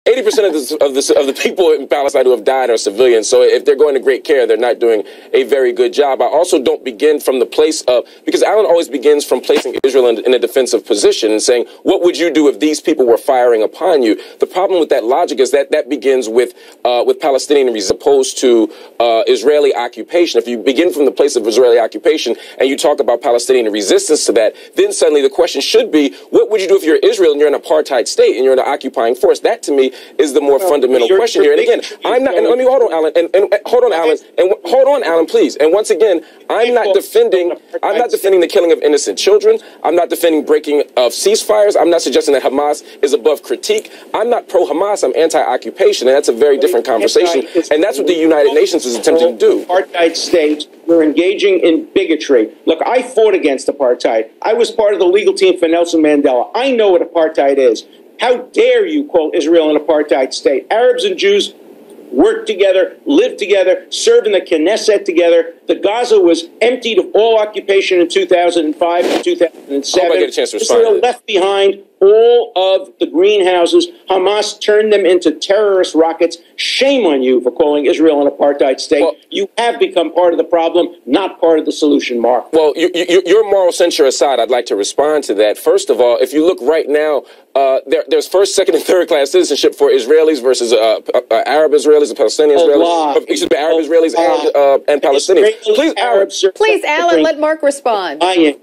80% of the people in Palestine who have died are civilians. So if they're going to great care, they're not doing a very good job. I also don't begin from the place of, because Alan always begins from placing Israel in a defensive position and saying, what would you do if these people were firing upon you? The problem with that logic is that begins with Palestinian as opposed to Israeli occupation. If you begin from the place of Israeli occupation and you talk about Palestinian resistance to that, then suddenly the question should be, what would you do if you're Israel and you're an apartheid state and you're an occupying force? That to me is the more fundamental question here. And again, I'm not, and let me hold on, Alan, and hold on, Alan, and hold on, Alan, please. And once again, I'm not defending the killing of innocent children. I'm not defending breaking of ceasefires. I'm not suggesting that Hamas is above critique. I'm not pro-Hamas. I'm anti-occupation, and that's a very different conversation. And that's what the United Nations is attempting to do. Apartheid states, we're engaging in bigotry. Look, I fought against apartheid. I was part of the legal team for Nelson Mandela. I know what apartheid is. How dare you call Israel an apartheid state? Arabs and Jews worked together, lived together, served in the Knesset together. The Gaza was emptied of all occupation in 2005 and 2007. I hope I get a chance to respond. Israel left behind all of the greenhouses. Hamas turned them into terrorist rockets. Shame on you for calling Israel an apartheid state. Well, you have become part of the problem, not part of the solution, Mark. Well, your moral censure aside, I'd like to respond to that. First of all, if you look right now, there's first, second, and third class citizenship for Israelis versus Arab Israelis and Palestinian Israelis. Excuse me, Arab Israelis and Palestinians. Please, Alan, let Mark respond. I am.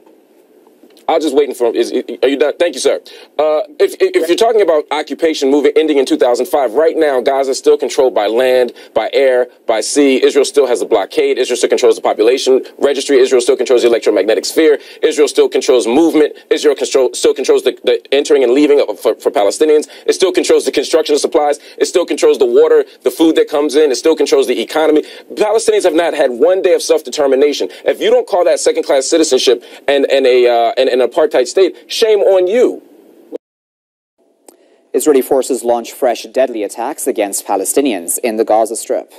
I'll just wait for him. Are you done? Thank you, sir. If you're talking about occupation ending in 2005, right now Gaza is still controlled by land, by air, by sea. Israel still has a blockade. Israel still controls the population registry. Israel still controls the electromagnetic sphere. Israel still controls movement. Israel still controls the entering and leaving for Palestinians. It still controls the construction of supplies. It still controls the water, the food that comes in. It still controls the economy. Palestinians have not had one day of self-determination. If you don't call that second-class citizenship and an apartheid state, shame on you. Israeli forces launch fresh deadly attacks against Palestinians in the Gaza Strip.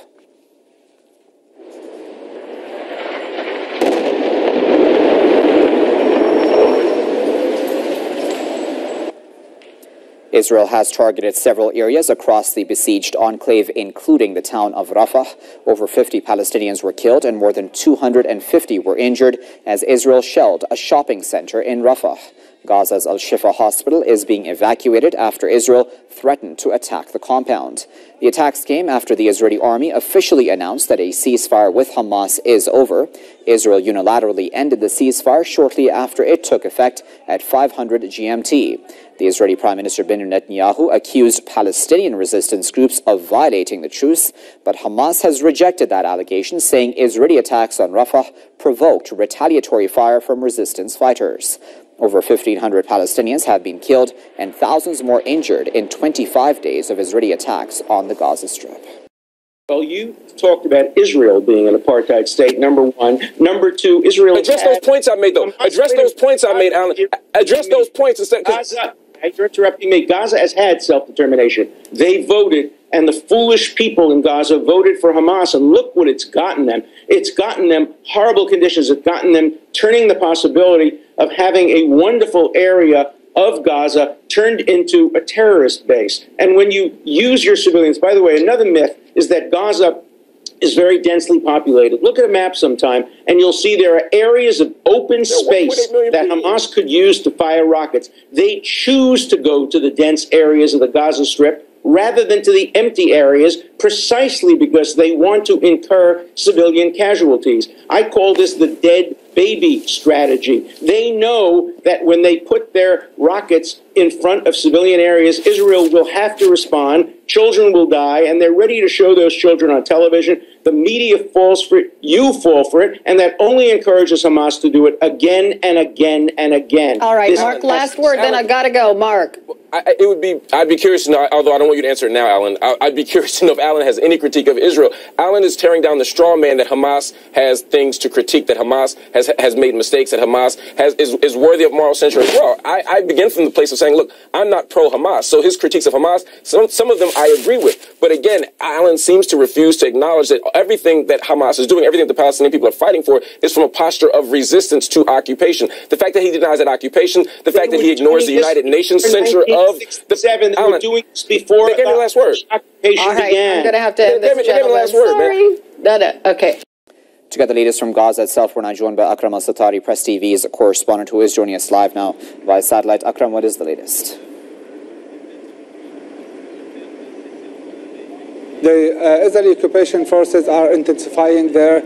Israel has targeted several areas across the besieged enclave, including the town of Rafah. Over 50 Palestinians were killed and more than 250 were injured as Israel shelled a shopping center in Rafah. Gaza's Al-Shifa hospital is being evacuated after Israel threatened to attack the compound. The attacks came after the Israeli army officially announced that a ceasefire with Hamas is over. Israel unilaterally ended the ceasefire shortly after it took effect at 500 GMT. The Israeli Prime Minister Benjamin Netanyahu accused Palestinian resistance groups of violating the truce, but Hamas has rejected that allegation, saying Israeli attacks on Rafah provoked retaliatory fire from resistance fighters. Over 1,500 Palestinians have been killed and thousands more injured in 25 days of Israeli attacks on the Gaza Strip. Well, you talked about Israel being an apartheid state, number one. Number two, Israel... Address those points I made, though. Address those points I made, Alan. Address those points instead... Gaza, you're interrupting me. Gaza has had self-determination. They voted, and the foolish people in Gaza voted for Hamas, and look what it's gotten them. It's gotten them horrible conditions. It's gotten them turning the possibility of having a wonderful area of Gaza turned into a terrorist base. And when you use your civilians, by the way, another myth is that Gaza is very densely populated. Look at a map sometime, and you'll see there are areas of open space that Hamas could use to fire rockets. They choose to go to the dense areas of the Gaza Strip rather than to the empty areas, precisely because they want to incur civilian casualties. I call this the dead baby strategy. They know that when they put their rockets in front of civilian areas, Israel will have to respond, children will die, and they're ready to show those children on television. The media falls for it, you fall for it, and that only encourages Hamas to do it again and again and again. All right, Mark, last word, then I gotta go. Mark. I'd be curious to know, although I don't want you to answer it now, Alan, I'd be curious to know if Alan has any critique of Israel. Alan is tearing down the straw man that Hamas has things to critique, that Hamas has made mistakes, that Hamas is worthy of moral censure as well. I begin from the place of saying, look, I'm not pro-Hamas, so his critiques of Hamas, some of them I agree with. But again, Alan seems to refuse to acknowledge that everything that Hamas is doing, everything that the Palestinian people are fighting for, is from a posture of resistance to occupation. The fact that he denies that occupation, the fact that he ignores the United Nations censure of of the 7 that were doing this before they gave me the last word. Occupation All right, began. I'm going to have to end They gave me this, the gentlemen. last word, man. Sorry. No. Okay. To get the latest from Gaza itself, we're now joined by Akram Al-Satari, Press TV's correspondent, who is joining us live now via satellite. Akram, what is the latest? The Israeli occupation forces are intensifying their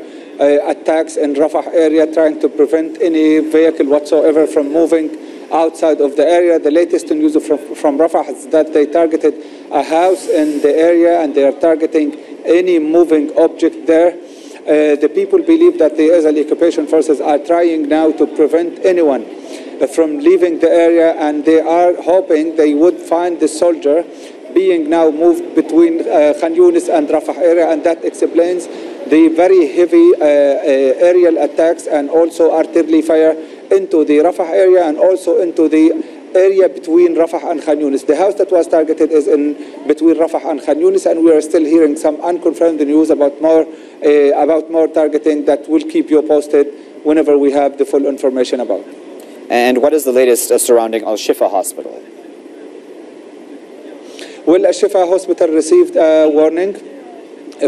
attacks in Rafah area, trying to prevent any vehicle whatsoever from moving outside of the area. The latest news from Rafah is that they targeted a house in the area and they are targeting any moving object there. The people believe that the Israeli occupation forces are trying now to prevent anyone from leaving the area, and they are hoping they would find the soldier being now moved between Khan Yunis and Rafah area, and that explains the very heavy aerial attacks and also artillery fire into the Rafah area and also into the area between Rafah and Khan Yunis. The house that was targeted is in between Rafah and Khan Yunis, and we are still hearing some unconfirmed news about more targeting that will keep you posted whenever we have the full information about. And what is the latest surrounding Al-Shifa Hospital? Well, Al-Shifa Hospital received a warning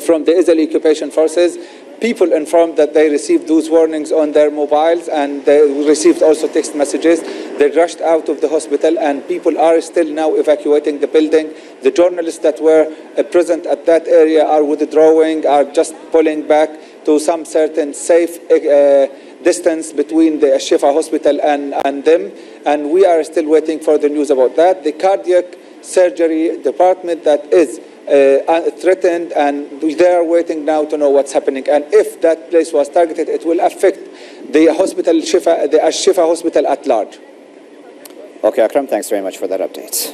from the Israeli occupation forces. People informed that they received those warnings on their mobiles, and they received also text messages. They rushed out of the hospital, and people are still now evacuating the building. The journalists that were present at that area are withdrawing, are just pulling back to some certain safe distance between the Shifa hospital and them, and we are still waiting for the news about that. The cardiac surgery department that is threatened, and they are waiting now to know what's happening. And if that place was targeted, it will affect the hospital, the Shifa hospital at large. Okay, Akram, thanks very much for that update.